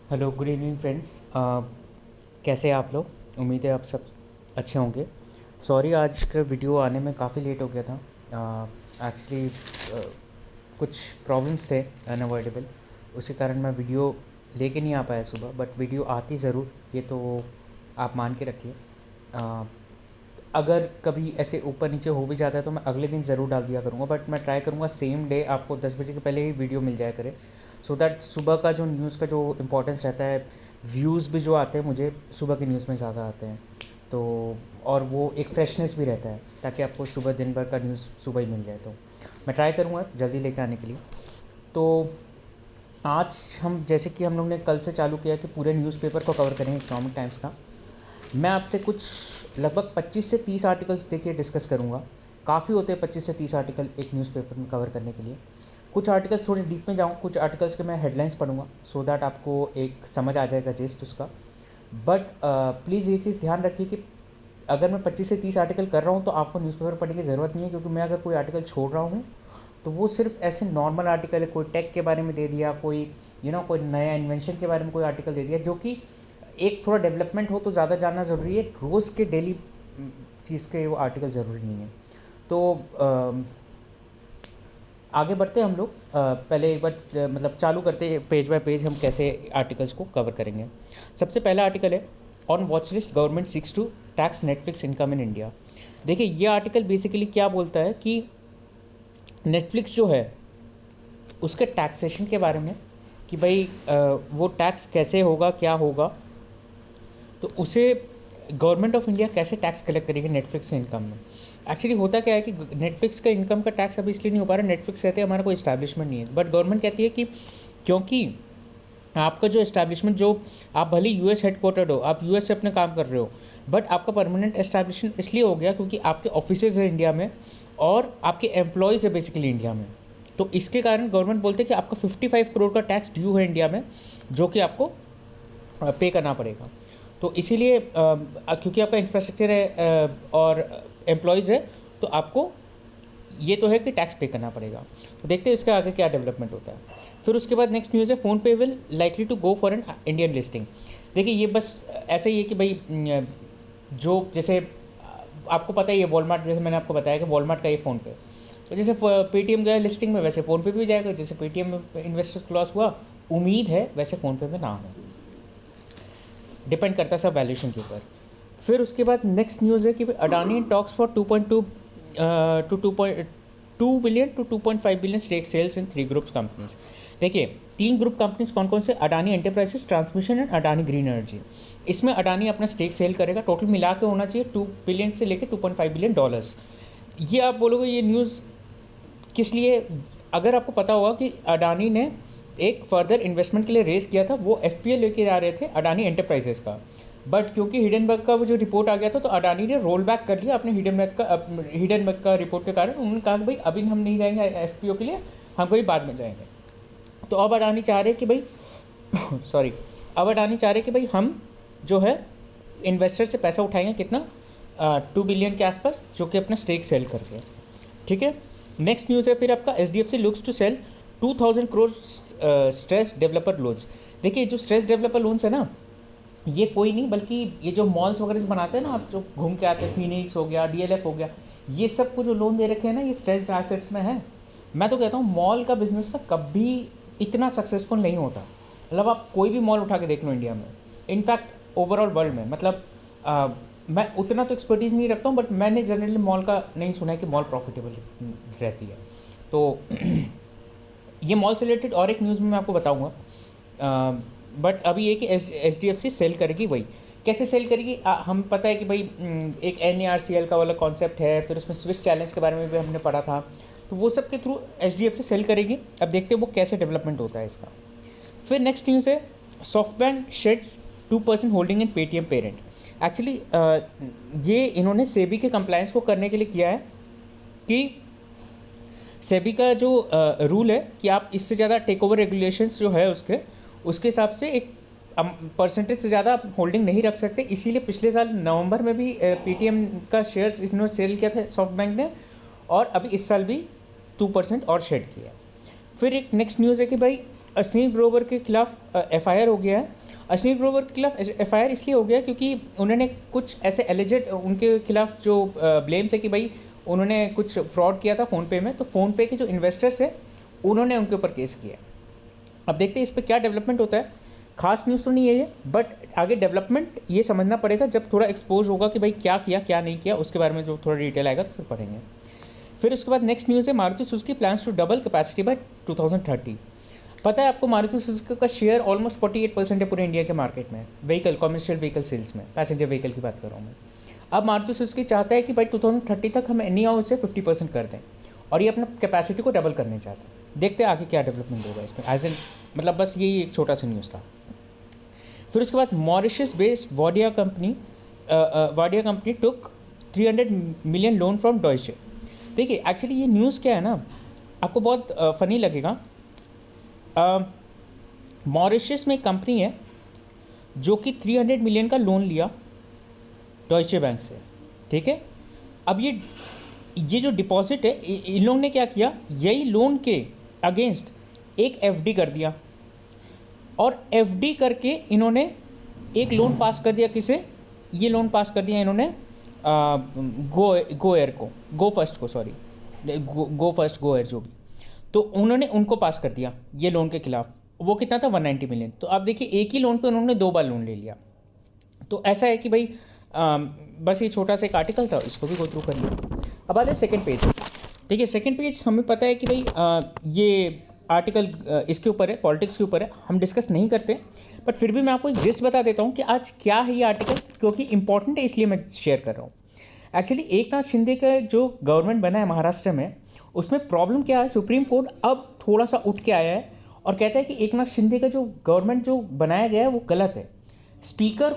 Hello, good evening friends. कैसे हैं आप लोग? उम्मीद है आप सब अच्छे होंगे। सॉरी, आज का वीडियो आने में काफ़ी लेट हो गया था। एक्चुअली कुछ प्रॉब्लम्स थे अनअवॉइडेबल, उसी कारण मैं वीडियो लेके नहीं आ पाया सुबह, बट वीडियो आती ज़रूर, ये तो आप मान के रखिए। अ, अगर कभी ऐसे ऊपर नीचे हो भी जाता है तो मैं अगले दिन ज़रूर डाल दिया करूँगा, बट मैं ट्राई करूँगा सेम डे आपको 10 बजे के पहले ही वीडियो मिल जाया करे, सो दैट सुबह का जो न्यूज़ का जो इम्पोर्टेंस रहता है, व्यूज़ भी जो आते हैं मुझे सुबह के न्यूज़ में ज़्यादा आते हैं, तो और वो एक फ्रेशनेस भी रहता है ताकि आपको सुबह दिन भर का न्यूज़ सुबह ही मिल जाए। तो मैं ट्राई करूँगा जल्दी लेके आने के लिए। तो आज हम, जैसे कि हम लोग ने कल से चालू किया कि पूरे न्यूज़पेपर को कवर करेंगे इकोनॉमिक टाइम्स का। मैं आपसे कुछ लगभग 25 से 30 आर्टिकल्स देखिए डिस्कस करूँगा। काफ़ी होते हैं 25 से 30 आर्टिकल एक न्यूज़पेपर में कवर करने के लिए। कुछ आर्टिकल्स थोड़े डीप में जाऊँ, कुछ आर्टिकल्स के मैं हेडलाइंस पढ़ूँगा, सो दैट आपको एक समझ आ जाएगा जिस्ट उसका। बट प्लीज़ ये चीज़ ध्यान रखिए कि अगर मैं 25 से 30 आर्टिकल कर रहा हूँ तो आपको न्यूज़पेपर पढ़ने की ज़रूरत नहीं है, क्योंकि मैं अगर कोई आर्टिकल छोड़ रहा हूँ तो वो सिर्फ ऐसे नॉर्मल आर्टिकल है, कोई टेक के बारे में दे दिया, कोई कोई नया इन्वेंशन के बारे में कोई आर्टिकल दे दिया, जो कि एक थोड़ा डेवलपमेंट हो तो ज़्यादा जानना ज़रूरी है। रोज़ के डेली चीज़ के वो आर्टिकल ज़रूरी नहीं है। तो आगे बढ़ते हैं हम लोग। पहले एक बार मतलब चालू करते हैं पेज बाय पेज हम कैसे आर्टिकल्स को कवर करेंगे। सबसे पहला आर्टिकल है on watch list government seeks to tax Netflix income in India. देखिए, ये आर्टिकल बेसिकली क्या बोलता है कि नेटफ्लिक्स जो है उसके टैक्सेशन के बारे में, कि भाई वो टैक्स कैसे होगा, क्या होगा, तो उसे गवर्नमेंट ऑफ इंडिया कैसे टैक्स कलेक्ट करेगी नेटफ्लिक्स से इनकम में। एक्चुअली होता क्या है कि नेटफ्लिक्स का इनकम का टैक्स अभी इसलिए नहीं हो पा रहा, नेटफ्लिक्स कहते हैं हमारा कोई इस्टेब्लिशमेंट नहीं है, बट गवर्नमेंट कहती है कि क्योंकि आपका जो इस्टेब्लिशमेंट, जो आप भले यूएस हेडक्वार्टर्ड हो, आप यूएस से अपने काम कर रहे हो, बट आपका परमानेंट एस्टैब्लिशमेंट इसलिए हो गया क्योंकि आपके ऑफिसेज है इंडिया में और आपके एम्प्लॉयज़ है बेसिकली इंडिया में। तो इसके कारण गवर्नमेंट बोलते हैं कि आपका 55 करोड़ का टैक्स ड्यू है इंडिया में, जो कि आपको पे करना पड़ेगा। तो इसीलिए क्योंकि आपका इंफ्रास्ट्रक्चर है और एम्प्लॉयज़ है, तो आपको ये तो है कि टैक्स पे करना पड़ेगा। तो देखते हैं इसके आगे क्या डेवलपमेंट होता है। फिर उसके बाद नेक्स्ट न्यूज़ है PhonePe will likely to go for an Indian listing. देखिए, ये बस ऐसे ही है कि भाई जो जैसे आपको पता ही है वॉलमार्ट, जैसे मैंने आपको बताया कि वॉलमार्ट का ये फ़ोन पे, तो जैसे पेटीएम गया लिस्टिंग में, वैसे फ़ोन पे भी जाएगा। जैसे पेटीएम में इन्वेस्टर्स क्लॉस हुआ, उम्मीद है वैसे फ़ोन पे में ना हो, डिपेंड करता है सब वैल्यूएशन के ऊपर। फिर उसके बाद नेक्स्ट न्यूज़ है कि Adani talks for 2.2 to 2.2 billion to 2.5 billion stake sales in 3 group companies. देखिए, 3 ग्रुप कंपनीज कौन कौन से? Adani enterprises, transmission and Adani green energy. इसमें अडानी अपना स्टेक सेल करेगा। टोटल मिला के होना चाहिए 2 बिलियन से लेकर 2.5 बिलियन डॉलर्स। ये आप बोलोगे ये न्यूज़ किस लिए? अगर आपको पता होगा कि अडानी ने एक फर्दर इन्वेस्टमेंट के लिए रेस किया था, वो एफपीओ लेके जा रहे थे अडानी एंटरप्राइजेस का, बट क्योंकि हिडनबर्ग का वो जो रिपोर्ट आ गया था, तो अडानी ने रोल बैक कर लिया अपने हिडनबर्ग का रिपोर्ट के कारण। उन्होंने कहा कि भाई अभी हम नहीं जाएंगे एफपीओ के लिए, हम कोई बाद में जाएंगे। तो अब अडानी चाह रहे कि भाई सॉरी, अब अडानी चाह रहे कि भाई हम जो है इन्वेस्टर से पैसा उठाएंगे, कितना? 2 बिलियन के आसपास, जो कि अपना स्टेक सेल करके। ठीक है। नेक्स्ट न्यूज़ है फिर आपका HDFC looks to sell 2000 crore stress developer loans. देखिए, जो स्ट्रेस डेवलपर लोन्स है ना, ये कोई नहीं बल्कि ये जो मॉल्स वगैरह जो बनाते हैं ना, आप जो घूम के आते हैं, फिनिक्स हो गया, डीएलएफ हो गया, ये सब को जो लोन दे रखे हैं ना, ये स्ट्रेस एसेट्स में है। मैं तो कहता हूँ मॉल का बिजनेस ना कभी इतना सक्सेसफुल नहीं होता। मतलब आप कोई भी मॉल उठा के देख लो इंडिया में, इनफैक्ट ओवरऑल वर्ल्ड में। मतलब मैं उतना तो एक्सपर्टीज़ नहीं रखता हूँ, बट मैंने जनरली मॉल का नहीं सुना है कि मॉल प्रॉफिटेबल रहती है। तो ये मॉल से रिलेटेड और एक न्यूज़ में मैं आपको बताऊँगा, बट अभी ये कि H D F C sell करेगी। वही कैसे सेल करेगी? हम पता है कि भाई एक N A R C L का वाला कॉन्सेप्ट है, फिर उसमें स्विस चैलेंज के बारे में भी हमने पढ़ा था, तो वो सब के through H D F C sell करेगी। अब देखते हैं वो कैसे डेवलपमेंट होता है इसका। फिर नेक्स्ट न्यूज़ है soft bank shades 2% holding in Paytm parent. Actually ये इन्होंने सेबी के कंप्लायंस को करने के लिए किया है कि सेबी का जो रूल है कि आप इससे ज़्यादा टेक ओवर रेगुलेशंस जो है उसके हिसाब से एक परसेंटेज से ज़्यादा आप होल्डिंग नहीं रख सकते। इसीलिए पिछले साल नवंबर में भी पेटीएम का शेयर्स इन्होंने सेल किया था सॉफ्ट बैंक ने, और अभी इस साल भी 2% और शेड किया। फिर एक नेक्स्ट न्यूज़ है कि भाई अश्नील ग्रोवर के खिलाफ एफआईआर हो गया है। अश्नील ग्रोवर के खिलाफ एफआईआर इसलिए हो गया क्योंकि उन्होंने कुछ ऐसे एलिजेड उनके खिलाफ जो ब्लेम्स है कि भाई उन्होंने कुछ फ्रॉड किया था फ़ोनपे में, तो फ़ोनपे के जो इन्वेस्टर्स है उन्होंने उनके ऊपर केस किया है। अब देखते हैं इस पर क्या डेवलपमेंट होता है। खास न्यूज़ तो नहीं है ये, बट आगे डेवलपमेंट ये समझना पड़ेगा जब थोड़ा एक्सपोज होगा कि भाई क्या किया क्या नहीं किया, उसके बारे में जो थोड़ा डिटेल आएगा तो फिर पढ़ेंगे। फिर उसके बाद नेक्स्ट न्यूज़ है Maruti Suzuki plans to double capacity by 2030। पता है आपको मारुति सुजुकी का शेयर ऑलमोस्ट 48% है पूरे इंडिया के मार्केट में, व्हीकल कॉमर्शियल व्हीकल सेल्स में, पैसेंजर व्हीकल की बात कर रहा हूँ मैं। अब मारुति सुजुकी चाहता है कि भाई 2030 तक हम एनी हाउ से 50% कर दें, और ये अपना कैपेसिटी को डबल करने चाहते हैं। देखते हैं आगे क्या डेवलपमेंट होगा इसमें, एज एन मतलब बस यही एक छोटा सा न्यूज़ था। फिर उसके बाद Mauritius based Wadia company took 300 million loan from डॉइचे। देखिए एक्चुअली ये न्यूज़ क्या है ना, आपको बहुत फ़नी लगेगा। मॉरिशस में एक कंपनी है जो कि 300 मिलियन का लोन लिया डॉइचे बैंक से, ठीक है। अब ये जो डिपॉजिट है इन लोगों ने क्या किया, यही लोन के अगेंस्ट एक एफडी कर दिया, और एफडी करके इन्होंने एक लोन पास कर दिया। किसे? ये लोन पास कर दिया इन्होंने गो फर्स्ट गो एयर जो भी, तो उन्होंने उनको पास कर दिया ये लोन के खिलाफ। वो कितना था? 190 मिलियन। तो आप देखिए एक ही लोन पे उन्होंने 2 बार लोन ले लिया। तो ऐसा है कि भाई बस ये छोटा सा एक आर्टिकल था, इसको भी गो थ्रू कर लिया। अब आते हैं सेकंड पेज। देखिए सेकंड पेज हमें पता है कि भाई ये आर्टिकल इसके ऊपर है, पॉलिटिक्स के ऊपर है, हम डिस्कस नहीं करते, बट फिर भी मैं आपको एक जिस्ट बता देता हूँ कि आज क्या है ये आर्टिकल, क्योंकि इंपॉर्टेंट है इसलिए मैं शेयर कर रहा हूँ। एक्चुअली एक नाथ शिंदे का जो गवर्नमेंट बना है महाराष्ट्र में, उसमें प्रॉब्लम क्या है, सुप्रीम कोर्ट अब थोड़ा सा उठ के आया है और कहता है कि एक नाथ शिंदे का जो गवर्नमेंट जो बनाया गया है वो गलत है। स्पीकर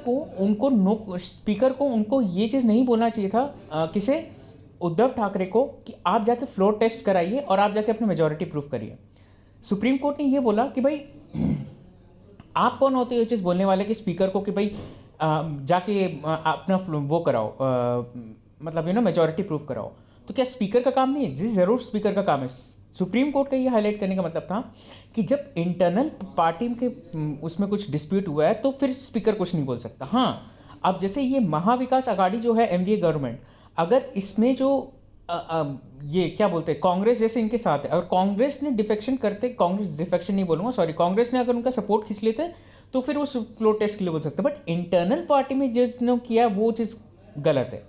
को उनको ये चीज़ नहीं बोलना चाहिए था, किसे? उद्धव ठाकरे को, कि आप जाके फ्लोर टेस्ट कराइए और आप जाके अपनी मेजॉरिटी प्रूव करिए। सुप्रीम कोर्ट ने ये बोला कि भाई आप कौन होते हो ये चीज़ बोलने वाले कि स्पीकर को कि भाई जाके अपना वो कराओ, मतलब मेजॉरिटी प्रूफ कराओ। तो क्या स्पीकर का काम नहीं है? जी ज़रूर स्पीकर का काम है। सुप्रीम कोर्ट का ये हाईलाइट करने का मतलब था कि जब इंटरनल पार्टी के उसमें कुछ डिस्प्यूट हुआ है तो फिर स्पीकर कुछ नहीं बोल सकता। हाँ, अब जैसे ये महाविकास अघाड़ी जो है एनडीए गवर्नमेंट, अगर इसमें जो ये क्या बोलते हैं कांग्रेस जैसे इनके साथ है, अगर कांग्रेस ने डिफेक्शन करते, कांग्रेस डिफेक्शन नहीं बोलूँगा सॉरी, कांग्रेस ने अगर उनका सपोर्ट खींच लेते तो फिर वो फ्लोर टेस्ट के लिए बोल सकते, बट इंटरनल पार्टी में जिसने किया वो चीज़ गलत है।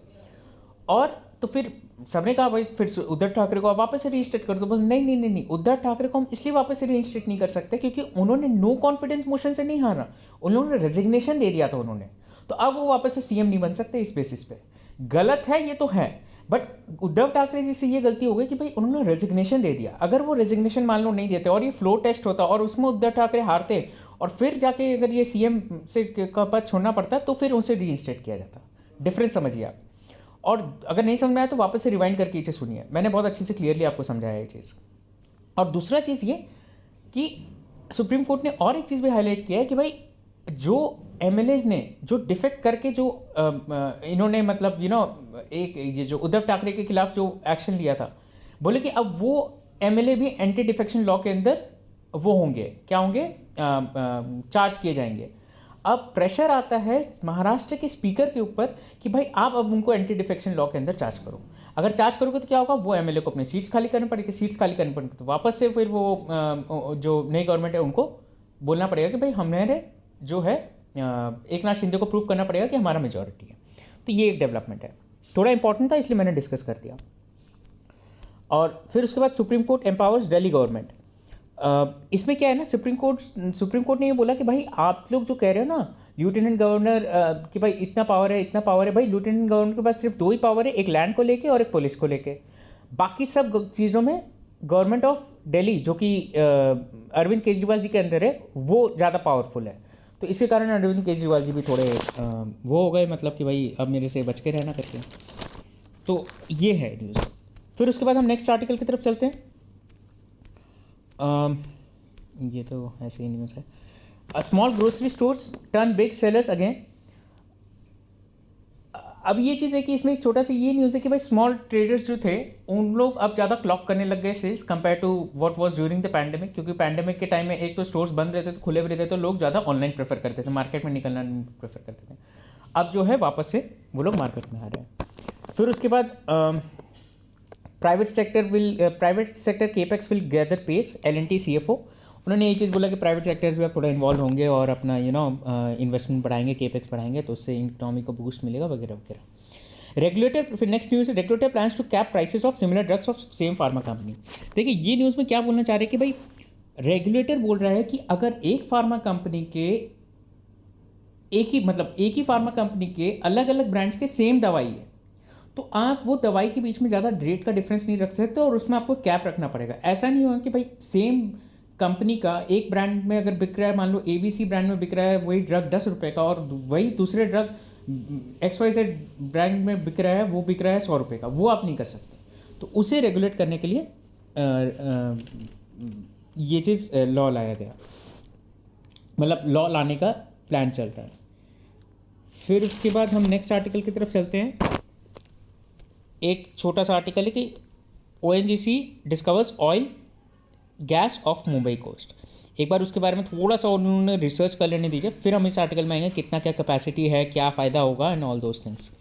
और तो फिर सबने कहा भाई फिर उद्धव ठाकरे को आप वापस से रीइंस्टेट कर दो। बोल नहीं, उद्धव ठाकरे को हम इसलिए वापस से रीइंस्टेट नहीं कर सकते क्योंकि उन्होंने नो कॉन्फिडेंस मोशन से नहीं हारा, उन्होंने रेजिग्नेशन दे दिया था उन्होंने, तो अब वो वापस से सीएम नहीं बन सकते। इस बेसिस पे गलत है ये तो है, बट उद्धव ठाकरे जी से ये गलती हो गई कि भाई उन्होंने रेजिग्नेशन दे दिया। अगर वो रेजिग्नेशन मान लो नहीं देते और ये फ्लोर टेस्ट होता और उसमें उद्धव ठाकरे हारते और फिर जाके अगर ये सीएम से का पद छोड़ना पड़ता तो फिर उनसे रीइंस्टेट किया जाता। डिफरेंस समझिए आप। और अगर नहीं समझ में आया तो वापस से रिवाइंड करके ये चीज़ सुनिए, मैंने बहुत अच्छे से क्लियरली आपको समझाया ये चीज़। और दूसरा चीज़ ये कि सुप्रीम कोर्ट ने और एक चीज़ भी हाईलाइट किया है कि भाई जो एमएलएज ने जो डिफेक्ट करके जो इन्होंने मतलब एक ये जो उद्धव ठाकरे के खिलाफ जो एक्शन लिया था, बोले कि अब वो एमएलए भी एंटी डिफेक्शन लॉ के अंदर वो होंगे, क्या होंगे, चार्ज किए जाएंगे। अब प्रेशर आता है महाराष्ट्र के स्पीकर के ऊपर कि भाई आप अब उनको एंटी डिफेक्शन लॉ के अंदर चार्ज करो। अगर चार्ज करोगे तो क्या होगा, वो एमएलए को अपनी सीट्स खाली करनी पड़ेगी, सीट्स खाली करनी पड़ेगी तो वापस से फिर वो जो नई गवर्नमेंट है उनको बोलना पड़ेगा कि भाई हमारे जो है एक नाथ शिंदे को प्रूव करना पड़ेगा कि हमारा मेजॉरिटी है। तो ये एक डेवलपमेंट है, थोड़ा इंपॉर्टेंट था इसलिए मैंने डिस्कस कर दिया। और फिर उसके बाद supreme court empowers Delhi government. इसमें क्या है ना, सुप्रीम कोर्ट ने ये बोला कि भाई आप लोग जो कह रहे हो ना लेफ्टिनेंट गवर्नर कि भाई इतना पावर है, भाई लेफ्टिनेंट गवर्नर के पास सिर्फ 2 ही पावर है, एक लैंड को लेके और एक पुलिस को लेके। बाकी सब चीज़ों में गवर्नमेंट ऑफ दिल्ली जो कि अरविंद केजरीवाल जी के अंदर है वो ज़्यादा पावरफुल है। तो इसी कारण अरविंद केजरीवाल जी भी थोड़े वो हो गए, मतलब कि भाई अब मेरे से बच के रहना करके। तो ये है न्यूज़। फिर उसके बाद हम नेक्स्ट आर्टिकल की तरफ चलते हैं। ये तो ऐसे ही न्यूज़ है। Small grocery stores turn big sellers again. अब ये चीज़ है कि इसमें एक छोटा सा ये न्यूज़ है कि भाई स्मॉल ट्रेडर्स जो थे उन लोग अब ज़्यादा क्लॉक करने लग गए sales compare to what was during the pandemic, क्योंकि पैंडेमिक के टाइम में एक तो स्टोर्स बंद रहते थे, खुले भी रहते थे, तो लोग ज़्यादा ऑनलाइन प्रेफर करते थे, मार्केट में निकलना नहीं प्रेफर करते थे। अब जो है वापस से वो लोग मार्केट में आ रहे हैं। फिर उसके बाद private sector capex will gather pace, L&T CFO उन्होंने ये चीज़ बोला कि प्राइवेट सेक्टर्स भी अब थोड़ा इन्वॉल्व होंगे और अपना इन्वेस्टमेंट बढ़ाएंगे, केपेक्स बढ़ाएंगे, तो उससे इकोनॉमी को बूस्ट मिलेगा वगैरह वगैरह। रेगुलेटर, फिर नेक्स्ट न्यूज़ है regulator plans to cap prices of similar drugs of same pharma company. देखिए ये न्यूज़ में क्या बोलना चाह रहे हैं कि भाई रेगुलेटर बोल रहा है कि अगर एक फार्मा कंपनी के एक ही फार्मा कंपनी के अलग अलग ब्रांड्स के सेम दवाई है, तो आप वो दवाई के बीच में ज़्यादा रेट का डिफरेंस नहीं रख सकते और उसमें आपको कैप रखना पड़ेगा। ऐसा नहीं होगा कि भाई सेम कंपनी का एक ब्रांड में अगर बिक रहा है, मान लो ABC ब्रांड में बिक रहा है वही ड्रग 10 रुपये का, और वही दूसरे ड्रग XYZ ब्रांड में बिक रहा है, वो बिक रहा है 100 रुपये का, वो आप नहीं कर सकते। तो उसे रेगुलेट करने के लिए ये चीज़ लॉ लाया गया, मतलब लॉ लाने का प्लान चल रहा है। फिर उसके बाद हम नेक्स्ट आर्टिकल की तरफ चलते हैं। एक छोटा सा आर्टिकल है कि ONGC discovers oil gas off Mumbai coast. एक बार उसके बारे में थोड़ा सा उन्होंने रिसर्च कर लेने दीजिए, फिर हम इस आर्टिकल में आएंगे कितना क्या कैपेसिटी है, क्या फ़ायदा होगा एंड ऑल दोज थिंग्स।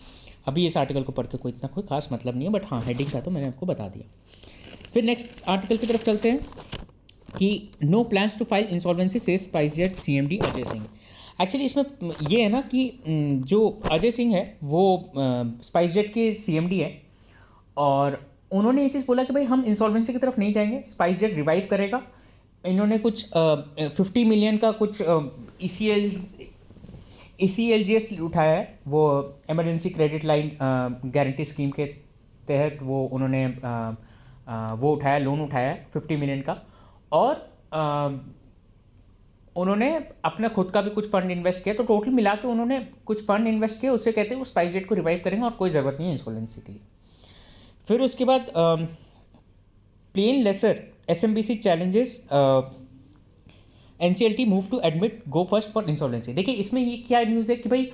अभी इस आर्टिकल को पढ़ के कोई खास मतलब नहीं है, बट हाँ हेडिंग था तो मैंने आपको बता दिया। फिर नेक्स्ट आर्टिकल की तरफ चलते हैं कि no plans to file insolvency says SpiceJet CMD Ajay Singh. Actually इसमें ये है ना कि जो अजय सिंह है वो स्पाइसजेट के CMD है, और उन्होंने ये चीज़ बोला कि भाई हम इंसॉल्वेंसी की तरफ नहीं जाएंगे, स्पाइसजेट रिवाइव करेगा। इन्होंने कुछ 50 मिलियन का कुछ ECLGS उठाया है, वो emergency credit line guarantee scheme के तहत वो उन्होंने वो उठाया, लोन उठाया है 50 मिलियन का, और उन्होंने अपना खुद का भी कुछ फंड इन्वेस्ट किया, तो टोटल मिला के उन्होंने कुछ फंड इन्वेस्ट किया, उससे कहते हैं वो स्पाइसजेट को रिवाइव करेंगे और कोई ज़रूरत नहीं है इंसॉल्वेंसी के लिए। फिर उसके बाद plane lessor SMBC challenges NCLT move to admit Go First for insolvency. देखिए इसमें ये क्या न्यूज़ है कि भाई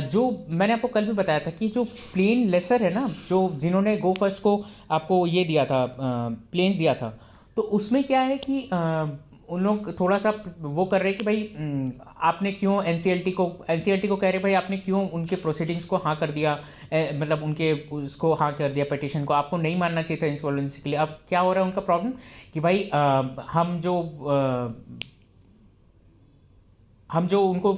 जो मैंने आपको कल भी बताया था कि जो प्लेन लेसर है ना, जो जिन्होंने गो फर्स्ट को आपको ये दिया था, प्लेन्स दिया था, तो उसमें क्या है कि उन लोग थोड़ा सा वो कर रहे हैं कि भाई आपने क्यों NCLT को कह रहे भाई आपने क्यों उनके प्रोसीडिंग्स को हाँ कर दिया, मतलब उनके उसको हाँ कर दिया पिटीशन को, आपको नहीं मानना चाहिए था इंसॉल्वेंसी के लिए। अब क्या हो रहा है उनका प्रॉब्लम कि भाई हम जो उनको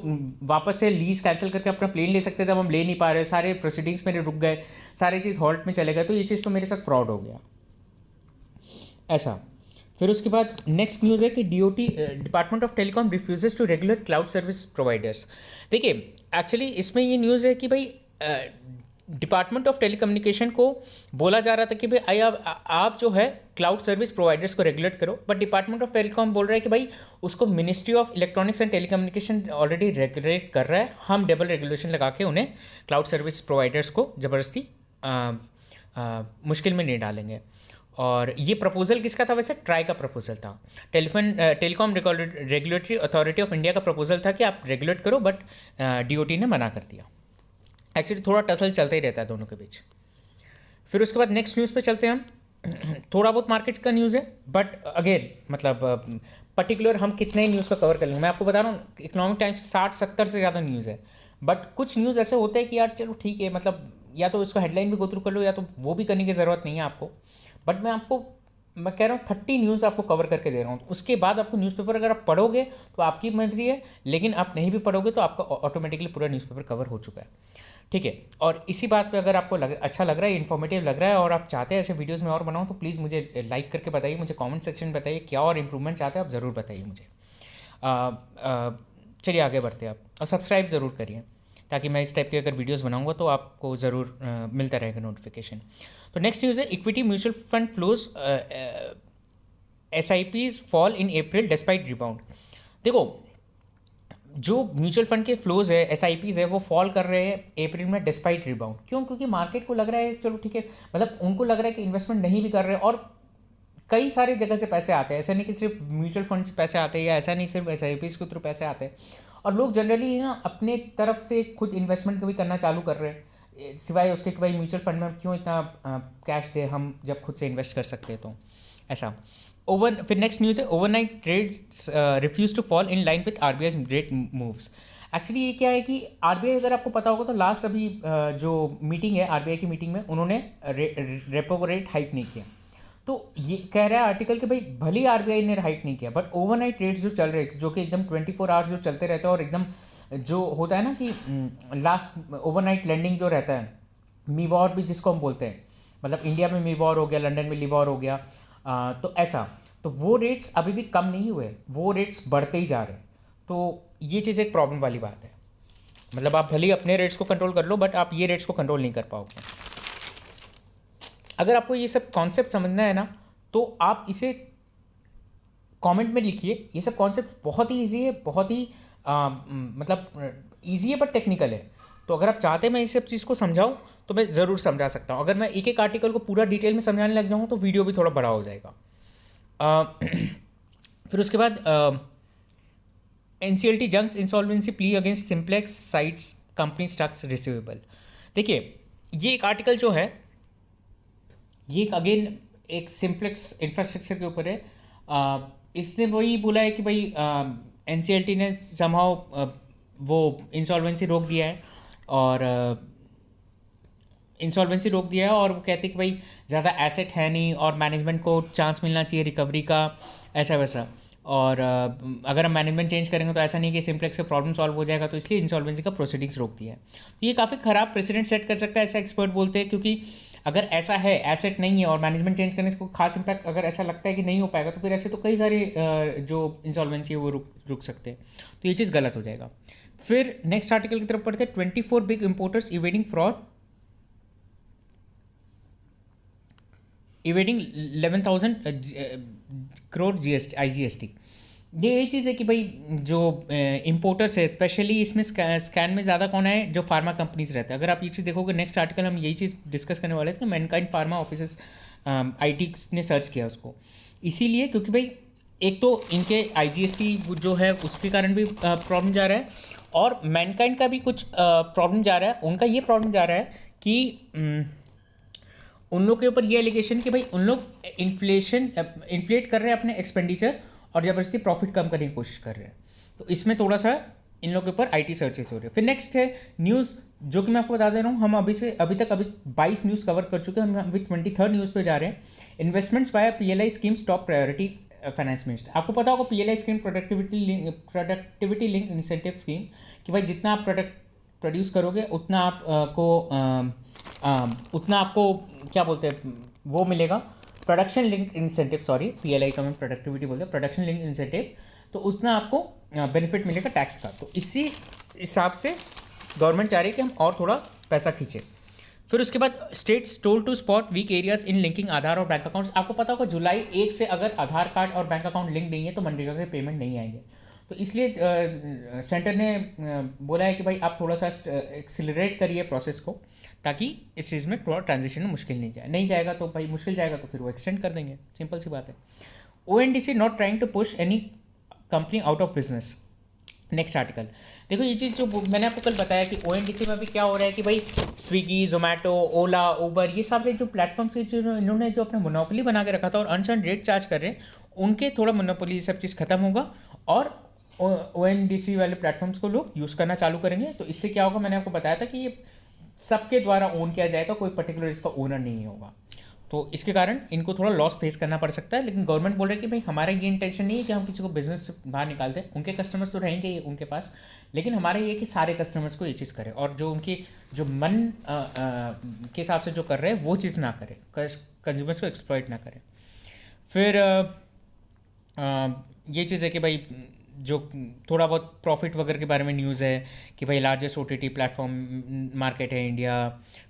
वापस से लीज कैंसिल करके अपना प्लेन ले सकते थे, अब हम ले नहीं पा रहे, सारे प्रोसीडिंग्स मेरे रुक गए, सारी चीज़ हॉल्ट में चले गए, तो ये चीज़ तो मेरे साथ फ्रॉड हो गया ऐसा। फिर उसके बाद नेक्स्ट न्यूज़ है कि DOT department of telecom refuses to regulate cloud service providers. देखिए एक्चुअली इसमें ये न्यूज़ है कि भाई डिपार्टमेंट ऑफ टेलीकम्युनिकेशन को बोला जा रहा था कि भाई आप जो है क्लाउड सर्विस प्रोवाइडर्स को रेगुलेट करो, बट डिपार्टमेंट ऑफ टेलीकॉम बोल रहा है कि भाई उसको ministry of electronics and telecommunication already regulate कर रहा है, हम डबल रेगुलेशन लगा के उन्हें क्लाउड सर्विस प्रोवाइडर्स को ज़बरदस्ती मुश्किल में नहीं डालेंगे। और ये प्रपोजल किसका था वैसे? ट्राई का प्रपोजल था, telecom regulatory authority of India का प्रपोजल था कि आप रेगुलेट करो, बट DOT ने मना कर दिया। एक्चुअली थोड़ा टसल चलता ही रहता है दोनों के बीच। फिर उसके बाद नेक्स्ट न्यूज़ पे चलते हैं हम। थोड़ा बहुत मार्केट का न्यूज़ है, बट अगेन मतलब पर्टिकुलर हम कितने न्यूज़ का कवर कर लेंगे। मैं आपको बता रहा हूँ इकोनॉमिक टाइम्स 60-70 से ज़्यादा न्यूज़ है, बट कुछ न्यूज़ ऐसे होते हैं कि यार चलो ठीक है, मतलब या तो इसको हेडलाइन भी गो थ्रू कर लो या तो वो भी करने की ज़रूरत नहीं है आपको। बट मैं कह रहा हूँ 30 न्यूज़ आपको कवर करके दे रहा हूँ। उसके बाद आपको न्यूज़पेपर अगर आप पढ़ोगे तो आपकी मर्जी है, लेकिन आप नहीं भी पढ़ोगे तो आपका ऑटोमेटिकली पूरा न्यूज़पेपर कवर हो चुका है, ठीक है। और इसी बात पे अगर आपको अच्छा लग रहा है, इन्फॉर्मेटिव लग रहा है और आप चाहते हैं ऐसे वीडियोस में और बनाऊँ, तो प्लीज़ मुझे लाइक करके बताइए, मुझे कमेंट सेक्शन में बताइए क्या और इम्प्रूवमेंट चाहते हैं आप ज़रूर बताइए मुझे। चलिए आगे बढ़ते हैं आप, और सब्सक्राइब ज़रूर करिए ताकि मैं इस टाइप के अगर वीडियोस बनाऊंगा तो आपको ज़रूर मिलता रहेगा नोटिफिकेशन। तो नेक्स्ट न्यूज़ है equity mutual fund flows SIPs fall in April despite rebound. देखो जो म्यूचुअल फंड के फ्लोज है, SIPs है, वो फॉल कर रहे हैं अप्रैल में डिस्पाइट रिबाउंड। क्यों? क्योंकि मार्केट को लग रहा है चलो ठीक है, मतलब उनको लग रहा है कि इन्वेस्टमेंट नहीं भी कर रहे, और कई सारी जगह से पैसे आते हैं, ऐसा नहीं कि सिर्फ म्यूचुअल फंड से पैसे आते हैं, या ऐसा नहीं सिर्फ SIPs के थ्रू पैसे आते हैं, और लोग जनरली ना अपने तरफ से खुद इन्वेस्टमेंट भी करना चालू कर रहे हैं। सिवाय उसके कि भाई म्यूचुअल फंड में हम क्यों इतना कैश दे, हम जब खुद से इन्वेस्ट कर सकते हैं। तो ऐसा फिर नेक्स्ट न्यूज़ है, overnight trades refuse to fall in line with RBI rate moves. Actually ये क्या है कि आरबीआई, अगर आपको पता होगा तो लास्ट अभी जो मीटिंग है आरबीआई की मीटिंग में उन्होंने रेपो रेट हाइक नहीं किया। तो ये कह रहा है आर्टिकल कि भाई भले ही आरबीआई ने हाइक नहीं किया, बट ओवरनाइट रेट्स जो चल रहे हैं, जो कि एकदम 24 आवर्स जो चलते रहते हैं, और एकदम जो होता है ना कि लास्ट ओवरनाइट लैंडिंग जो रहता है, मीबॉर भी जिसको हम बोलते हैं, मतलब इंडिया में मीबॉर हो गया, लंदन में लिबॉर हो गया, तो ऐसा, तो वो रेट्स अभी भी कम नहीं हुए, वो रेट्स बढ़ते ही जा रहे हैं। तो ये चीज़ एक प्रॉब्लम वाली बात है। मतलब आप भले ही अपने रेट्स को कंट्रोल कर लो, बट आप ये रेट्स को कंट्रोल नहीं कर पाओगे। अगर आपको ये सब कॉन्सेप्ट समझना है ना, तो आप इसे कमेंट में लिखिए। ये सब कॉन्सेप्ट बहुत ही ईजी है, बहुत ही मतलब ईजी है बट टेक्निकल है। तो अगर आप चाहते हैं मैं इस सब चीज़ को समझाऊँ तो मैं ज़रूर समझा सकता हूँ। अगर मैं एक एक आर्टिकल को पूरा डिटेल में समझाने लग जाऊँ तो वीडियो भी थोड़ा बड़ा हो जाएगा। फिर उसके बाद NCLT junks insolvency plea against simplex sites company stocks receivable. देखिए ये एक आर्टिकल जो है, ये अगेन एक सिंप्लेक्स इंफ्रास्ट्रक्चर के ऊपर है। इसने वही बोला है कि भाई NCLT ने समहाउ वो इंसॉल्वेंसी रोक दिया है, और इंसॉल्वेंसी रोक दिया है, और वो कहते हैं कि भाई ज़्यादा एसेट है नहीं और मैनेजमेंट को चांस मिलना चाहिए रिकवरी का, ऐसा वैसा। और अगर हम मैनेजमेंट चेंज करेंगे तो ऐसा नहीं कि सिंप्लेक्स से प्रॉब्लम सॉल्व हो जाएगा, तो इसलिए इंसॉल्वेंसी का प्रोसीडिंग्स रोक दिया है। तो ये काफ़ी ख़राब प्रेसिडेंट सेट कर सकता है, ऐसा एक्सपर्ट बोलते हैं, क्योंकि अगर ऐसा है, एसेट नहीं है और मैनेजमेंट चेंज करने से कोई खास इंपैक्ट अगर ऐसा लगता है कि नहीं हो पाएगा, तो फिर ऐसे तो कई सारे जो इंसॉल्वेंसी है वो रुक सकते हैं। तो ये चीज़ गलत हो जाएगा। फिर नेक्स्ट आर्टिकल की तरफ पढ़ते हैं, 24 big importers evading fraud, evading 11,000 crore IGST। ये चीज़ है कि भाई जो इम्पोर्टर्स है, स्पेशली इसमें स्कैन में ज़्यादा कौन है, जो फार्मा कंपनीज रहते हैं। अगर आप ये चीज़ देखोगे नेक्स्ट आर्टिकल हम यही चीज़ डिस्कस करने वाले थे कि मैनकाइंड फार्मा ऑफिस IT ने सर्च किया उसको, इसीलिए क्योंकि भाई एक तो इनके IGST जो है उसके कारण भी प्रॉब्लम जा रहा है, और मैनकाइंड का भी कुछ प्रॉब्लम जा रहा है। उनका ये प्रॉब्लम जा रहा है कि उन लोग के ऊपर ये एलिगेशन कि भाई उन लोग इन्फ्लेट कर रहे हैं अपने एक्सपेंडिचर, और ज़बरदस्ती प्रॉफिट कम करने की कोशिश कर रहे हैं। तो इसमें थोड़ा सा इन लोग के ऊपर IT सर्चेस हो रही है। फिर नेक्स्ट है न्यूज़, जो कि मैं आपको बता दे रहा हूँ, हम अभी तक 22 न्यूज़ कवर कर चुके हैं, हम अभी 23rd न्यूज़ पे जा रहे हैं। Investments via PLI schemes top priority finance minister. आपको पता होगा PLI scheme productivity link incentive scheme, कि भाई जितना आप प्रोड्यूस करोगे उतना आपको क्या बोलते हैं वो मिलेगा, production link incentive, sorry PLI का मैं प्रोडक्टिविटी बोलते हैं, प्रोडक्शन लिंक इंसेंटिव, तो उसमें आपको बेनिफिट मिलेगा टैक्स का। तो इसी हिसाब से गवर्नमेंट चाह रही है कि हम और थोड़ा पैसा खींचे। फिर उसके बाद states told to spot weak areas in linking Aadhaar और बैंक अकाउंट्स। आपको पता होगा जुलाई 1 से अगर आधार कार्ड और बैंक अकाउंट लिंक नहीं है तो मनरेगा के पेमेंट नहीं आएंगे। तो इसलिए सेंटर ने बोला है कि भाई आप थोड़ा सा एक्सिलरेट करिए प्रोसेस को, ताकि इस चीज़ में थोड़ा ट्रांजिशन में मुश्किल नहीं जाएगा, तो भाई मुश्किल जाएगा तो फिर वो एक्सटेंड कर देंगे, सिंपल सी बात है। ONDC not trying to push any company out of business. Next article देखो, ये चीज़ जो मैंने आपको कल बताया कि ONDC में भी क्या हो रहा है कि भाई स्विगी, जोमेटो, ओला, उबर, ये सारे जो प्लेटफॉर्म्स के जो इन्होंने जो अपना मोनोपोली बना के रखा था और अनचार्ज रेट चार्ज कर रहे हैं, उनके थोड़ा मोनोपोली ये सब चीज़ खत्म होगा, और ONDC वाले प्लेटफॉर्म्स को लोग यूज़ करना चालू करेंगे। तो इससे क्या होगा, मैंने आपको बताया था कि ये सबके द्वारा ओन किया जाएगा, कोई पर्टिकुलर इसका ओनर नहीं होगा। तो इसके कारण इनको थोड़ा लॉस फेस करना पड़ सकता है, लेकिन गवर्नमेंट बोल रही है कि भाई हमारा ये इंटेंशन नहीं है कि हम किसी को बिजनेस से बाहर निकाल दें, उनके कस्टमर्स तो रहेंगे उनके पास, लेकिन हमारा ये है कि सारे कस्टमर्स को ये चीज़ करें, और जो उनकी जो मन के हिसाब से जो कर रहे हैं वो चीज़ ना करें, कंज्यूमर्स को एक्सप्लॉइट ना करें। फिर ये चीज़ है कि भाई जो थोड़ा बहुत प्रॉफिट वगैरह के बारे में न्यूज़ है कि भाई लार्जेस्ट OTT प्लेटफॉर्म मार्केट है इंडिया।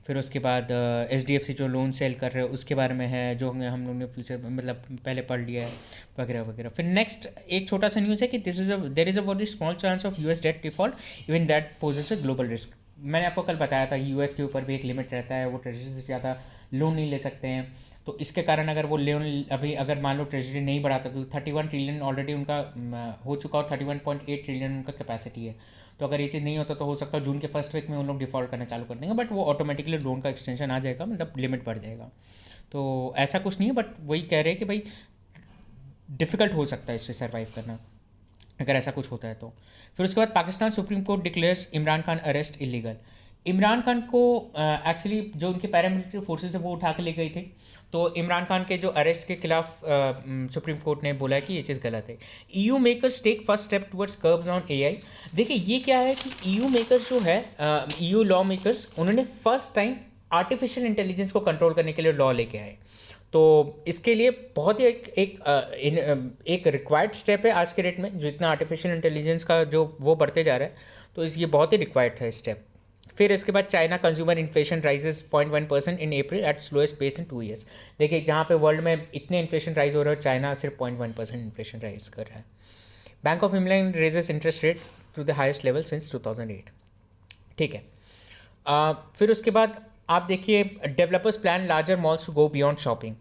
फिर उसके बाद HDFC जो लोन सेल कर रहे हैं उसके बारे में है, जो हम लोगों ने फ्यूचर मतलब पहले पढ़ लिया है वगैरह वगैरह। फिर नेक्स्ट एक छोटा सा न्यूज़ है कि there is a very small chance of US debt default even that poses a global risk. मैंने आपको कल बताया था US के ऊपर भी एक लिमिट रहता है, वो ट्रेजरी से ज़्यादा लोन नहीं ले सकते हैं। तो इसके कारण अगर वो लोन अभी अगर मान लो ट्रेजरी नहीं बढ़ाता तो 31 ट्रिलियन ऑलरेडी उनका हो चुका और 31.8 ट्रिलियन उनका कैपेसिटी है। तो अगर ये चीज़ नहीं होता तो हो सकता है जून के फर्स्ट वीक में उन लोग डिफॉल्ट करना चालू कर देंगे, बट वो ऑटोमेटिकली लोन का एक्सटेंशन आ जाएगा, मतलब लिमिट बढ़ जाएगा। तो ऐसा कुछ नहीं है, बट वही कह रहे हैं कि भाई डिफ़िकल्ट हो सकता है इससे सर्वाइव करना अगर ऐसा कुछ होता है तो। फिर उसके बाद Pakistan supreme court declares Imran Khan arrest illegal. Imran Khan को एक्चुअली जो उनके पैरामिलिट्री फोर्सेस है वो उठा के ले गई थी, तो इमरान खान के जो अरेस्ट के खिलाफ सुप्रीम कोर्ट ने बोला है कि ये चीज़ गलत है। EU makers take first step towards curbs on AI. देखिए ये क्या है कि ईयू मेकर्स जो है, ईयू लॉ मेकर्स, उन्होंने फर्स्ट टाइम आर्टिफिशियल इंटेलिजेंस को कंट्रोल करने के लिए लॉ लेके आए। तो इसके लिए बहुत ही एक रिक्वायर्ड स्टेप है आज के डेट में, जितना आर्टिफिशियल इंटेलिजेंस का जो वो बढ़ते जा रहा है, तो ये बहुत ही रिक्वायर्ड था स्टेप। फिर इसके बाद China consumer inflation rises 0.1% in April at slowest pace in 2 years। देखिए जहाँ पे वर्ल्ड में इतने इन्फ्लेशन राइज हो रहे हो, चाइना सिर्फ 0.1% इन्फ्लेशन राइज कर रहा है। Bank of England raises interest rate to the highest level since 2008। ठीक है। फिर उसके बाद आप देखिए developers plan larger malls to go beyond shopping.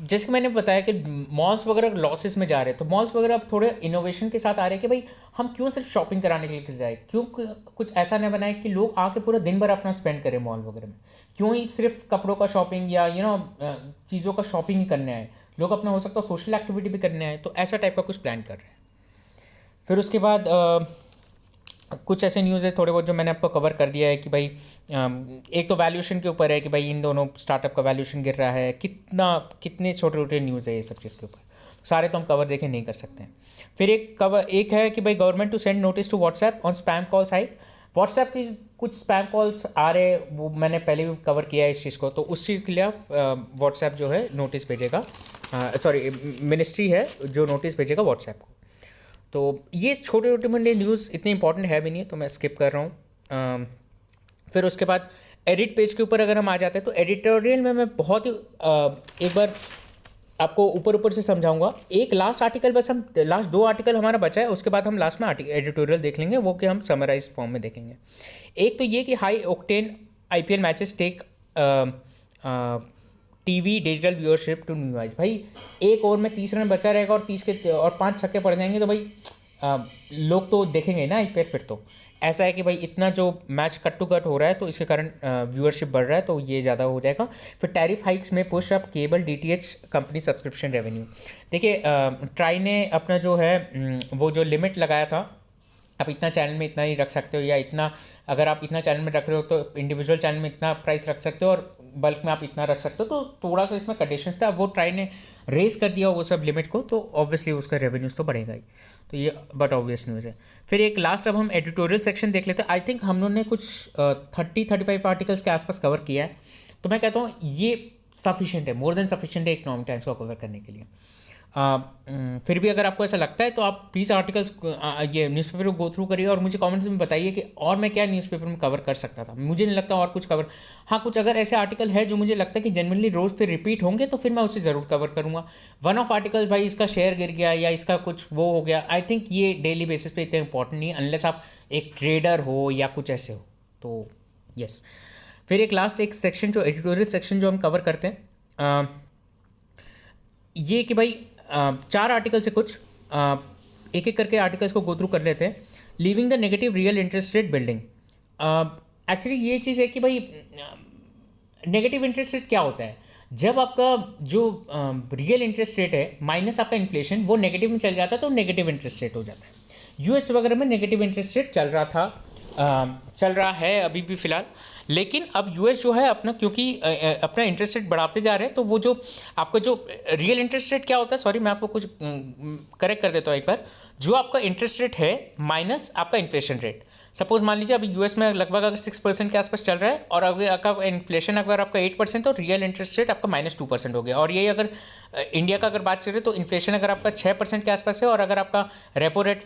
जैसे कि मैंने बताया कि मॉल्स वगैरह लॉसेस में जा रहे हैं, तो मॉल्स वगैरह अब थोड़े इनोवेशन के साथ आ रहे हैं कि भाई हम क्यों सिर्फ शॉपिंग कराने के लिए जाए, क्यों कुछ ऐसा न बनाए कि लोग आके पूरा दिन भर अपना स्पेंड करें मॉल वगैरह में, क्यों ही सिर्फ कपड़ों का शॉपिंग या चीज़ों का शॉपिंग ही करने आए, लोग अपना हो सकता है सोशल एक्टिविटी भी करने आए, तो ऐसा टाइप का कुछ प्लान कर रहे हैं। फिर उसके बाद कुछ ऐसे न्यूज़ है थोड़े बहुत जो मैंने आपको कवर कर दिया है कि भाई एक तो वैल्यूएशन के ऊपर है कि भाई इन दोनों स्टार्टअप का वैल्यूएशन गिर रहा है, कितने छोटे छोटे न्यूज़ है ये सब चीज़ के ऊपर, सारे तो हम कवर देखे नहीं कर सकते हैं। फिर एक है कि भाई government to send notice to WhatsApp on spam calls hike. WhatsApp की कुछ स्पैम कॉल्स आ रहे, वो मैंने पहले भी कवर किया है इस चीज़ को, तो उस चीज़ के लिए व्हाट्सएप जो है नोटिस भेजेगा, सॉरी मिनिस्ट्री है जो नोटिस भेजेगा व्हाट्सएप को। तो ये छोटे छोटे मंडे न्यूज़ इतने इंपॉर्टेंट है भी नहीं, तो मैं स्किप कर रहा हूँ। फिर उसके बाद एडिट पेज के ऊपर अगर हम आ जाते हैं तो एडिटोरियल में मैं बहुत ही एक बार आपको ऊपर ऊपर से समझाऊंगा। एक लास्ट आर्टिकल, बस हम लास्ट 2 आर्टिकल हमारा बचा है, उसके बाद हम लास्ट में एडिटोरियल देख लेंगे, वो कि हम समराइज फॉर्म में देखेंगे। एक तो ये कि high octane IPL matches take TV digital viewership to new highs. भाई एक ओवर में 30 रन बचा रहेगा और 5 छक्के पड़ जाएंगे, तो भाई लोग तो देखेंगे ना आईपीएल। फिर तो ऐसा है कि भाई इतना जो मैच कट टू कट हो रहा है तो इसके कारण व्यूअरशिप बढ़ रहा है, तो ये ज़्यादा हो जाएगा। फिर टैरिफ हाइक्स में push up cable DTH company subscription revenue. देखिए ट्राई ने अपना जो है वो जो लिमिट लगाया था, आप इतना चैनल में इतना ही रख सकते हो, या इतना अगर आप इतना चैनल में रख रहे हो तो इंडिविजुअल चैनल में इतना प्राइस रख सकते हो और बल्क में आप इतना रख सकते हो, तो थोड़ा सा इसमें कंडीशंस था, वो ट्राई ने रेस कर दिया वो सब लिमिट को, तो ऑब्वियसली उसका रेवेन्यूज़ तो बढ़ेगा ही, तो ये बट ऑब्वियस न्यूज़ है। फिर एक लास्ट अब हम एडिटोरियल सेक्शन देख लेते हैं। आई थिंक हम लोगों ने कुछ 30-35 आर्टिकल्स के आसपास कवर किया है, तो मैं कहता हूँ ये सफिशिएंट है, मोर देन सफिशिएंट है इकोनॉमिक टाइम्स को कवर करने के लिए। फिर भी अगर आपको ऐसा लगता है तो आप प्लीज़ आर्टिकल्स ये न्यूज़पेपर को गो थ्रू करिए और मुझे कमेंट्स में बताइए कि और मैं क्या न्यूज़पेपर में कवर कर सकता था। मुझे नहीं लगता और कुछ कवर, हाँ कुछ अगर ऐसे आर्टिकल है जो मुझे लगता है कि जनरली रोज़ फिर रिपीट होंगे तो फिर मैं उसे ज़रूर कवर करूँगा। वन ऑफ आर्टिकल्स भाई इसका शेयर गिर गया या इसका कुछ वो हो गया, आई थिंक ये डेली बेसिस पे इतना इंपॉर्टेंट नहीं है अनलेस आप एक ट्रेडर हो या कुछ ऐसे हो, तो यस। फिर एक लास्ट एक सेक्शन जो एडिटोरियल सेक्शन जो हम कवर करते हैं, ये कि भाई 4 आर्टिकल से कुछ एक एक करके आर्टिकल्स को गो थ्रू कर लेते हैं। Leaving the negative real interest rate building. Actually ये चीज़ है कि भाई नेगेटिव इंटरेस्ट रेट क्या होता है, जब आपका जो रियल इंटरेस्ट रेट है माइनस आपका इन्फ्लेशन वो नेगेटिव में चल जाता है तो नेगेटिव इंटरेस्ट रेट हो जाता है। यूएस वगैरह में नेगेटिव इंटरेस्ट रेट चल रहा है अभी भी फ़िलहाल, लेकिन अब यूएस जो है अपना क्योंकि अपना इंटरेस्ट रेट बढ़ाते जा रहे हैं, तो वो जो आपका जो रियल इंटरेस्ट रेट क्या होता है, सॉरी मैं आपको कुछ करेक्ट कर देता हूँ एक बार, जो आपका इंटरेस्ट रेट है माइनस आपका इन्फ्लेशन रेट। सपोज मान लीजिए अभी यूएस में लगभग अगर 6% के आसपास चल रहा है और अगर आपका इन्फ्लेशन अगर आपका 8% तो रियल इंटरेस्ट रेट आपका -2% हो गया। और यही अगर इंडिया का अगर बात करें तो इन्फ्लेशन अगर आपका 6% के आसपास है और अगर आपका रेपो रेट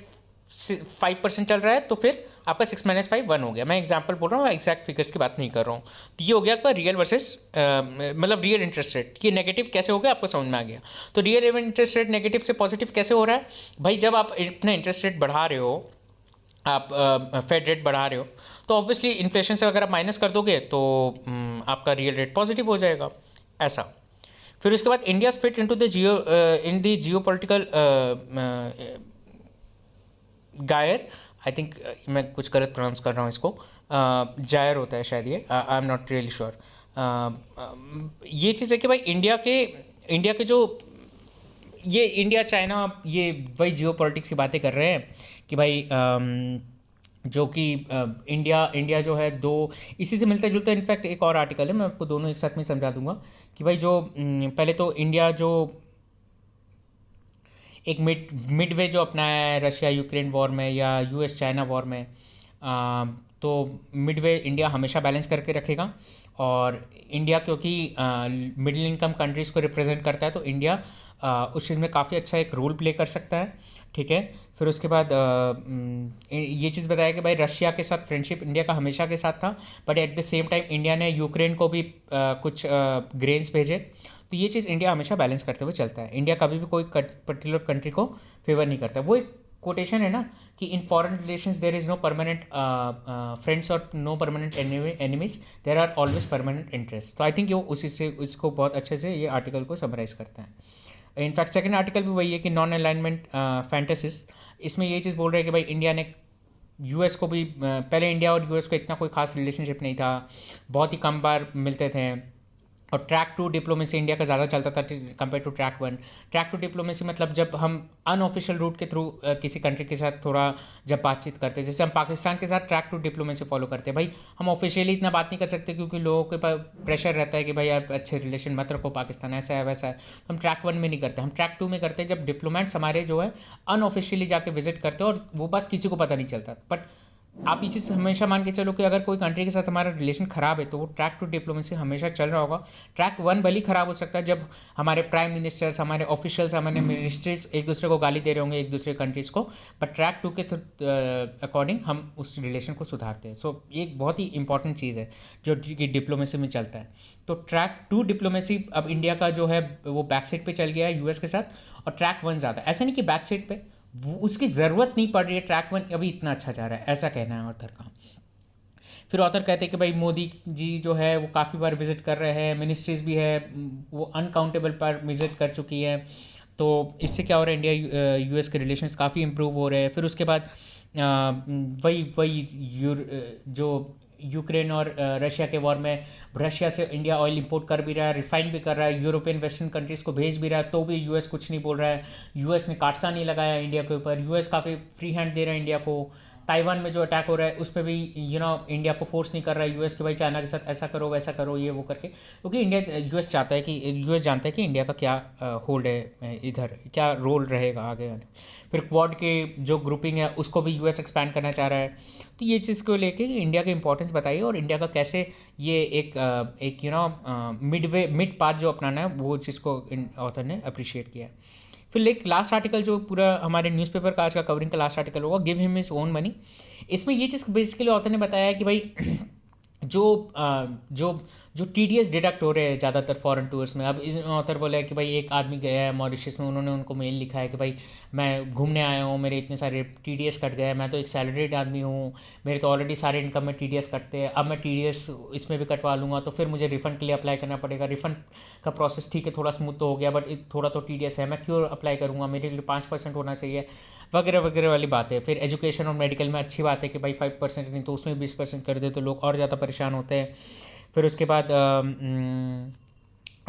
5% चल रहा है तो फिर आपका 6 - 5 1 हो गया। मैं एग्जांपल बोल रहा हूँ, एग्जैक्ट फिगर्स की बात नहीं कर रहा हूँ। तो ये हो गया आपका रियल वर्सेस मतलब रियल इंटरेस्ट रेट, ये नेगेटिव कैसे हो गया आपको समझ में आ गया। तो रियल इंटरेस्ट रेट नेगेटिव से पॉजिटिव कैसे हो रहा है भाई, जब आप अपना इंटरेस्ट रेट बढ़ा रहे हो, आप फेड रेट बढ़ा रहे हो, तो ऑब्वियसली इन्फ्लेशन से अगर आप माइनस कर दोगे तो आपका रियल रेट पॉजिटिव हो जाएगा। ऐसा। फिर उसके बाद India fit into the Jio political गायर, आई थिंक मैं कुछ गलत प्रोनाउंस कर रहा हूँ इसको, जायर होता है शायद ये, I am not really sure. ये चीज़ है कि भाई इंडिया के जो ये इंडिया चाइना ये वही जियो पॉलिटिक्स की बातें कर रहे हैं कि भाई जो कि इंडिया जो है दो, इसी से मिलता जुलता इनफैक्ट एक और आर्टिकल है, मैं आपको दोनों एक साथ में समझा दूंगा कि भाई जो पहले तो इंडिया जो एक मिडवे जो अपनाया है रशिया यूक्रेन वॉर में या यूएस चाइना वॉर में, तो मिडवे इंडिया हमेशा बैलेंस करके रखेगा। और इंडिया क्योंकि मिडिल इनकम कंट्रीज़ को रिप्रेजेंट करता है तो इंडिया उस चीज़ में काफ़ी अच्छा एक रोल प्ले कर सकता है। ठीक है। फिर उसके बाद ये चीज़ बताया कि भाई रशिया के साथ फ्रेंडशिप इंडिया का हमेशा के साथ था, but at the same time India ने यूक्रेन को भी कुछ ग्रेन्स भेजे। तो ये चीज़ इंडिया हमेशा बैलेंस करते हुए चलता है। इंडिया कभी भी कोई पर्टिकुलर कंट्री को फेवर नहीं करता। वो एक कोटेशन है ना कि in foreign relations there is no permanent friends और no permanent enemies, there are always permanent interest. तो आई थिंक ये उसी से उसको बहुत अच्छे से ये आर्टिकल को समराइज़ करता है। इनफैक्ट सेकंड आर्टिकल भी वही है कि नॉन अलाइनमेंट फैंटेसिस, इसमें ये चीज़ बोल रहे हैं कि भाई इंडिया ने यूएस को भी पहले इंडिया और यूएस को इतना कोई खास रिलेशनशिप नहीं था, बहुत ही कम बार मिलते थे। और ट्रैक टू डिप्लोमेसी इंडिया का ज़्यादा चलता था compare to track one. Track two diplomacy मतलब जब हम अनऑफिशियल रूट के थ्रू किसी कंट्री के साथ थोड़ा जब बातचीत करते हैं, जैसे हम पाकिस्तान के साथ ट्रैक टू डिप्लोमेसी फॉलो करते हैं। भाई हम ऑफिशियली इतना बात नहीं कर सकते क्योंकि लोगों के पास प्रेशर रहता है कि भाई आप अच्छे रिलेशन मत रखो पाकिस्तान, ऐसा है वैसा है। तो हम ट्रैक वन में नहीं करते, हम ट्रैक टू में करते हैं जब डिप्लोमेट्स हमारे जो है अनऑफिशियली जाके विजिट करते हैं और वो बात किसी को पता नहीं चलता। बट आप ये चीज़ हमेशा मान के चलो कि अगर कोई कंट्री के साथ हमारा रिलेशन ख़राब है तो वो ट्रैक टू डिप्लोमेसी हमेशा चल रहा होगा। ट्रैक वन भले ही ख़राब हो सकता है जब हमारे प्राइम मिनिस्टर्स, हमारे ऑफिशियल्स, हमारे मिनिस्ट्रीज एक दूसरे को गाली दे रहे होंगे एक दूसरे कंट्रीज़ को, बट ट्रैक टू के अकॉर्डिंग हम उस रिलेशन को सुधारते हैं। सो ये एक बहुत ही इंपॉर्टेंट चीज़ है जो कि डिप्लोमेसी में चलता है। तो ट्रैक टू डिप्लोमेसी अब इंडिया का जो है वो बैक साइड पर चल गया है यूएस के साथ, और ट्रैक वन ज़्यादा, ऐसा नहीं कि बैक साइड पर वो उसकी ज़रूरत नहीं पड़ रही है, ट्रैक वन अभी इतना अच्छा जा रहा है, ऐसा कहना है ऑथर का। फिर ऑथर कहते हैं कि भाई मोदी जी जो है वो काफ़ी बार विजिट कर रहे हैं, मिनिस्ट्रीज भी है वो अनकाउंटेबल पर विजिट कर चुकी है। तो इससे क्या हो रहा है, इंडिया यूएस के रिलेशंस काफ़ी इंप्रूव हो रहे हैं। फिर उसके बाद जो यूक्रेन और रशिया के वॉर में रशिया से इंडिया ऑयल इंपोर्ट कर भी रहा है, रिफाइन भी कर रहा है, यूरोपियन वेस्टर्न कंट्रीज़ को भेज भी रहा है, तो भी यूएस कुछ नहीं बोल रहा है। यूएस ने काटसा नहीं लगाया इंडिया के ऊपर, यूएस काफ़ी फ्री हैंड दे रहा है इंडिया को। ताइवान में जो अटैक हो रहा है उस पर भी इंडिया को फोर्स नहीं कर रहा है यूएस कि भाई चाइना के साथ ऐसा करो वैसा करो ये वो करके, क्योंकि इंडिया यूएस चाहता है कि यूएस जानता है कि इंडिया का क्या होल्ड है इधर, क्या रोल रहेगा आगे आने। फिर क्वाड के जो ग्रुपिंग है उसको भी यूएस एक्सपैंड करना चाह रहा है। तो ये चीज़ को लेके इंडिया की इंपॉर्टेंस बताइए और इंडिया का कैसे ये एक मिड पाथ जो अपनाना है वो चीज़ को ऑथर ने अप्रिशिएट किया है। फिर एक लास्ट आर्टिकल जो पूरा हमारे न्यूज़पेपर का आज का कवरिंग का लास्ट आर्टिकल होगा, give him his own money. इसमें ये चीज़ बेसिकली ऑथर ने बताया है कि भाई जो जो जो TDS डिडक्ट हो रहे हैं ज़्यादातर फॉरेन टूर्स में। अब इस ऑथर बोला है कि भाई एक आदमी गया है मॉरिशस में, उन्होंने उनको मेल लिखा है कि भाई मैं घूमने आया हूँ, मेरे इतने सारे TDS कट गए, मैं तो एक सैलरीड आदमी हूँ, मेरे तो ऑलरेडी सारे इनकम में TDS कटते हैं, अब मैं TDS इसमें भी कटवा लूँगा तो फिर मुझे रिफ़ंड के लिए अप्लाई करना पड़ेगा। रिफ़ंड का प्रोसेस ठीक है थोड़ा स्मूथ तो हो गया, बट थोड़ा तो TDS है, मैं क्यों अप्लाई करूँगा, मेरे लिए 5% होना चाहिए वगैरह वगैरह वाली बात है। फिर एजुकेशन और मेडिकल में अच्छी बात है कि भाई 5% नहीं तो उसमें 20% कर दे तो लोग और ज़्यादा परेशान होते हैं। फिर उसके बाद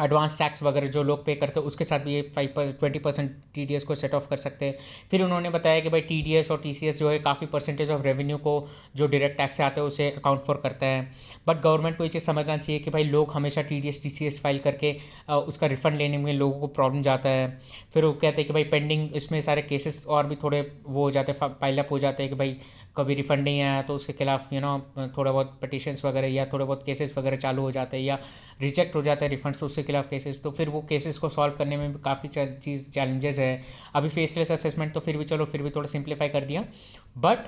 एडवांस टैक्स वगैरह जो लोग पे करते हैं उसके साथ भी ये 20% TDS को सेट ऑफ कर सकते हैं। फिर उन्होंने बताया कि भाई TDS और TCS जो है काफ़ी परसेंटेज ऑफ रेवेन्यू को जो डायरेक्ट टैक्स से आते हैं उसे अकाउंट फॉर करता है। बट गवर्नमेंट को ये चीज़ समझना चाहिए कि भाई लोग हमेशा TDS TCS फाइल करके उसका रिफंड लेने में लोगों को प्रॉब्लम जाता है। फिर वो कहते हैं कि भाई पेंडिंग इसमें सारे केसेस और भी थोड़े वो हो जाते हैं, पाइलअप हो जाते हैं कि भाई कभी रिफंड नहीं आया तो उसके खिलाफ थोड़ा बहुत पटिशन्स वगैरह या थोड़े बहुत केसेस वगैरह चालू हो जाते हैं या रिजेक्ट हो जाता है रिफंड्स तो उसके खिलाफ केसेस। तो फिर वो केसेस को सॉल्व करने में भी काफ़ी चीज़ चैलेंजेस है। अभी फेसलेस असेसमेंट तो फिर भी चलो फिर भी थोड़ा सिंप्लीफाई कर दिया, बट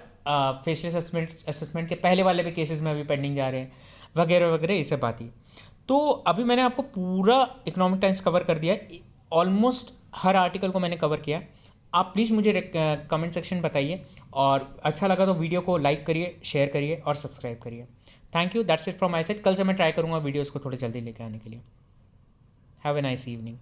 फेसलेस असेसमेंट के पहले वाले भी केसेस में अभी पेंडिंग जा रहे हैं वगैरह वगैरह, ये सब बात ही। तो अभी मैंने आपको पूरा इकोनॉमिक टाइम्स कवर कर दिया, ऑलमोस्ट हर आर्टिकल को मैंने कवर किया। आप प्लीज़ मुझे कमेंट सेक्शन बताइए, और अच्छा लगा तो वीडियो को लाइक करिए, शेयर करिए और सब्सक्राइब करिए। Thank you, that's it from my side. कल से मैं ट्राई करूँगा वीडियोज़ को थोड़ी जल्दी लेके आने के लिए। Have a nice evening.